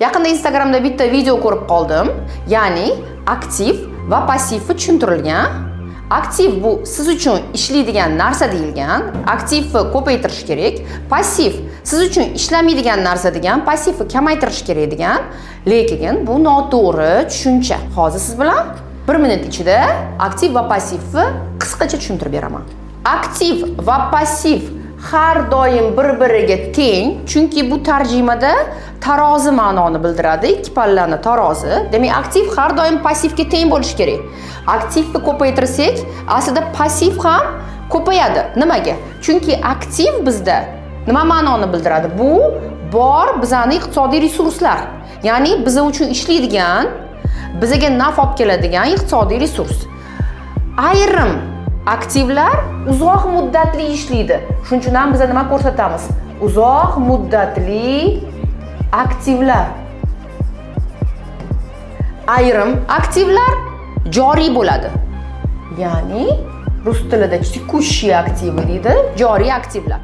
Yaqinda Instagramda bitta video ko'rib qoldim. Ya'ni aktiv va passivni tushuntirilgan. Aktiv bu siz uchun ishlaydigan narsa deyilgan. Aktivni ko'paytirish kerak. Passiv siz uchun ishlamaydigan narsa degan. Passivni kamaytirish kerak degan. Lekin bu noto'g'ri tushuncha. Hozir siz bilan 1 minut ichida aktiv va passivni qisqacha tushuntirib beraman. Aktiv va passiv har doim bir-biriga teng, chunki bu tarjimada tarozi ma'noni bildiradi, ikki pallani tarozi. Demak, aktiv har doim passivga teng bo'lishi kerak. Aktivni ko'paytirsak, aslida passiv ham ko'payadi. Nimaga? Chunki aktiv bizda nima ma'noni bildiradi? Bu bor bizning iqtisodiy resurslar. Ya'ni biz uchun ishlaydigan, bizga naf olib keladigan iqtisodiy resurs. Ayrim aktivlar uzoq muddatli ishlaydi. Shuning uchun ham biz nima ko'rsatamiz? Uzoq muddatli aktivlar. Ayrim aktivlar joriy bo'ladi. Ya'ni rus tilida tekushий aktiv deydi, joriy aktivlar.